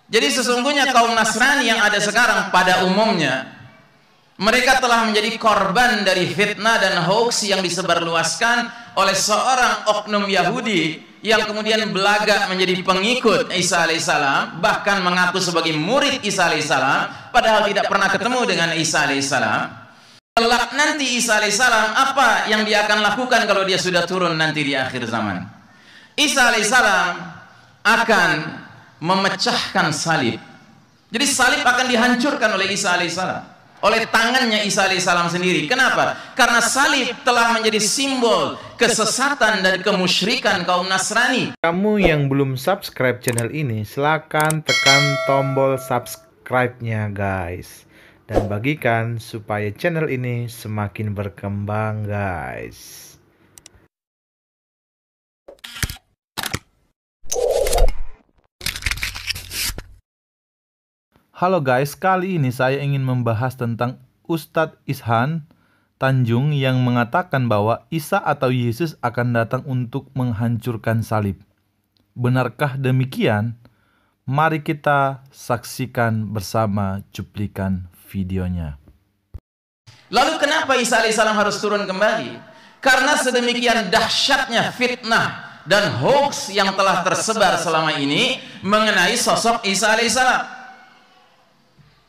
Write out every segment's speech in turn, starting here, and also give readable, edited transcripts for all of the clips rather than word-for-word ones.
Jadi sesungguhnya kaum Nasrani yang ada sekarang pada umumnya, mereka telah menjadi korban dari fitnah dan hoax yang disebarluaskan oleh seorang oknum Yahudi yang kemudian belagak menjadi pengikut Isa alaihissalam, bahkan mengaku sebagai murid Isa alaihissalam, padahal tidak pernah ketemu dengan Isa alaihissalam. Kelak nanti Isa alaihissalam, apa yang dia akan lakukan kalau dia sudah turun nanti di akhir zaman? Isa alaihissalam akan memecahkan salib. Jadi salib akan dihancurkan oleh Isa alaihissalam, oleh tangannya Isa alaihissalam sendiri. Kenapa? Karena salib telah menjadi simbol kesesatan dan kemusyrikan kaum Nasrani. Kamu yang belum subscribe channel ini, silakan tekan tombol subscribe-nya guys, dan bagikan supaya channel ini semakin berkembang guys. Halo guys, kali ini saya ingin membahas tentang Ustadz Ihsan Tanjung yang mengatakan bahwa Isa atau Yesus akan datang untuk menghancurkan salib. Benarkah demikian? Mari kita saksikan bersama cuplikan videonya. Lalu kenapa Isa alaihissalam harus turun kembali? Karena sedemikian dahsyatnya fitnah dan hoax yang telah tersebar selama ini mengenai sosok Isa alaihissalam.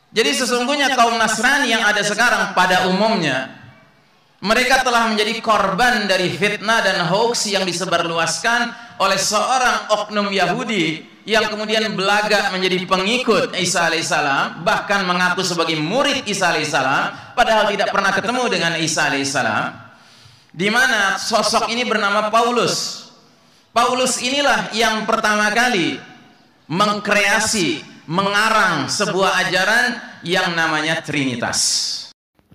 Jadi sesungguhnya kaum Nasrani yang ada sekarang pada umumnya, mereka telah menjadi korban dari fitnah dan hoax yang disebarluaskan oleh seorang oknum Yahudi yang kemudian belagak menjadi pengikut Isa alaihissalam, bahkan mengaku sebagai murid Isa alaihissalam, padahal tidak pernah ketemu dengan Isa alaihissalam. Di mana sosok ini bernama Paulus. Paulus inilah yang pertama kali mengkreasi, mengarang sebuah ajaran yang namanya Trinitas.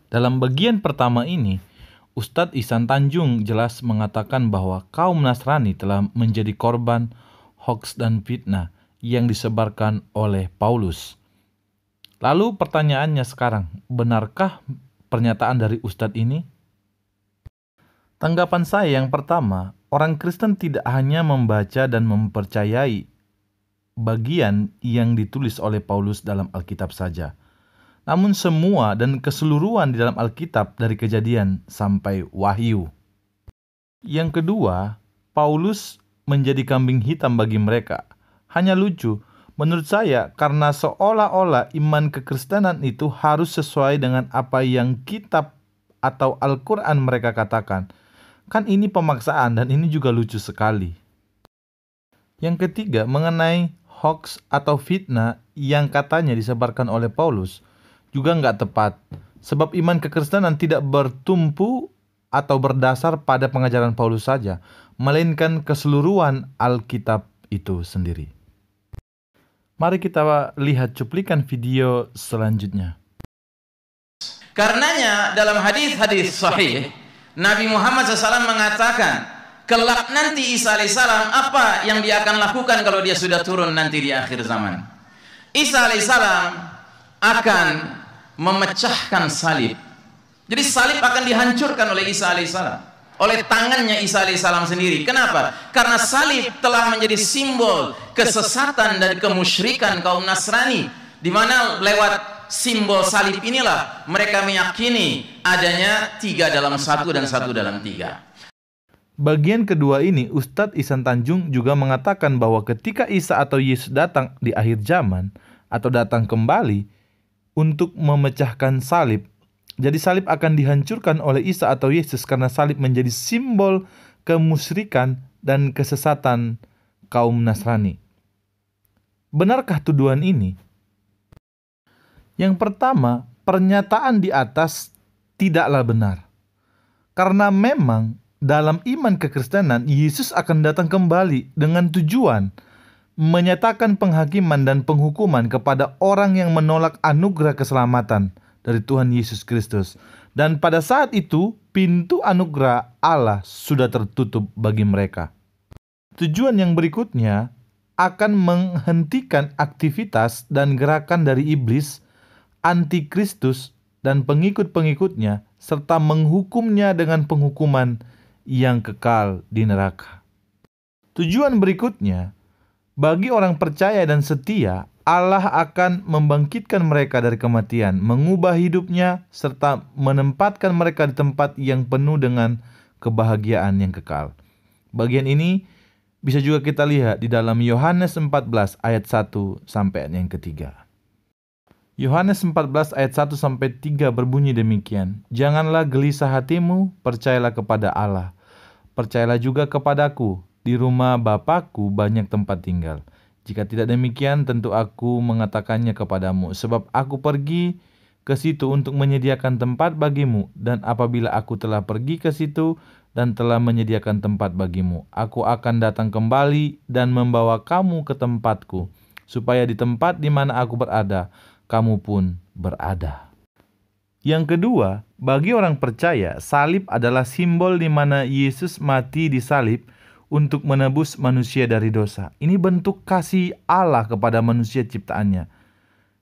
Dalam bagian pertama ini, Ustadz Ihsan Tanjung jelas mengatakan bahwa kaum Nasrani telah menjadi korban hoax dan fitnah yang disebarkan oleh Paulus. Lalu pertanyaannya sekarang, benarkah pernyataan dari Ustadz ini? Tanggapan saya yang pertama, orang Kristen tidak hanya membaca dan mempercayai bagian yang ditulis oleh Paulus dalam Alkitab saja, namun semua dan keseluruhan di dalam Alkitab dari Kejadian sampai Wahyu. Yang kedua, Paulus menjadi kambing hitam bagi mereka. Hanya lucu, menurut saya, karena seolah-olah iman kekristenan itu harus sesuai dengan apa yang kitab atau Al-Quran mereka katakan. Kan ini pemaksaan dan ini juga lucu sekali. Yang ketiga, mengenai hoax atau fitnah yang katanya disebarkan oleh Paulus juga nggak tepat. Sebab iman kekristenan tidak bertumpu atau berdasar pada pengajaran Paulus saja, melainkan keseluruhan Alkitab itu sendiri. Mari kita lihat cuplikan video selanjutnya. Karenanya dalam hadis-hadis sahih, Nabi Muhammad SAW mengatakan, kelak nanti Isa alaihissalam, apa yang dia akan lakukan kalau dia sudah turun nanti di akhir zaman? Isa alaihissalam akan memecahkan salib. Jadi salib akan dihancurkan oleh Isa alaihissalam, oleh tangannya Isa alaihissalam sendiri. Kenapa? Karena salib telah menjadi simbol kesesatan dan kemusyrikan kaum Nasrani, di mana lewat simbol salib inilah mereka meyakini adanya 3 dalam 1 dan 1 dalam 3. Bagian kedua ini, Ustadz Ihsan Tanjung juga mengatakan bahwa ketika Isa atau Yesus datang di akhir zaman atau datang kembali untuk memecahkan salib, jadi salib akan dihancurkan oleh Isa atau Yesus karena salib menjadi simbol kemusyrikan dan kesesatan kaum Nasrani. Benarkah tuduhan ini? Yang pertama, pernyataan di atas tidaklah benar. Karena memang dalam iman kekristenan, Yesus akan datang kembali dengan tujuan menyatakan penghakiman dan penghukuman kepada orang yang menolak anugerah keselamatan dari Tuhan Yesus Kristus. Dan pada saat itu, pintu anugerah Allah sudah tertutup bagi mereka. Tujuan yang berikutnya akan menghentikan aktivitas dan gerakan dari iblis, antikristus, dan pengikut-pengikutnya, serta menghukumnya dengan penghukuman yang kekal di neraka. Tujuan berikutnya Bagi orang percaya dan setia, Allah akan membangkitkan mereka dari kematian, mengubah hidupnya, serta menempatkan mereka di tempat yang penuh dengan kebahagiaan yang kekal. Bagian ini bisa juga kita lihat di dalam Yohanes 14 ayat 1 sampai ayat yang ketiga. Yohanes 14 ayat 1 sampai 3 berbunyi demikian. Janganlah gelisah hatimu, percayalah kepada Allah. Percayalah juga kepadaku. Di rumah Bapakku banyak tempat tinggal. Jika tidak demikian, tentu aku mengatakannya kepadamu. Sebab aku pergi ke situ untuk menyediakan tempat bagimu. Dan apabila aku telah pergi ke situ dan telah menyediakan tempat bagimu, aku akan datang kembali dan membawa kamu ke tempatku, supaya di tempat di mana aku berada, kamu pun berada. Yang kedua, bagi orang percaya, salib adalah simbol di mana Yesus mati di salib untuk menebus manusia dari dosa. Ini bentuk kasih Allah kepada manusia ciptaannya.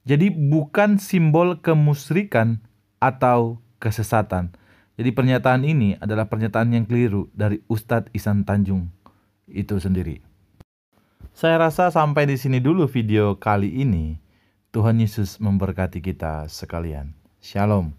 Jadi bukan simbol kemusyrikan atau kesesatan. Jadi pernyataan ini adalah pernyataan yang keliru dari Ustadz Ihsan Tanjung itu sendiri. Saya rasa sampai di sini dulu video kali ini. Tuhan Yesus memberkati kita sekalian. Shalom.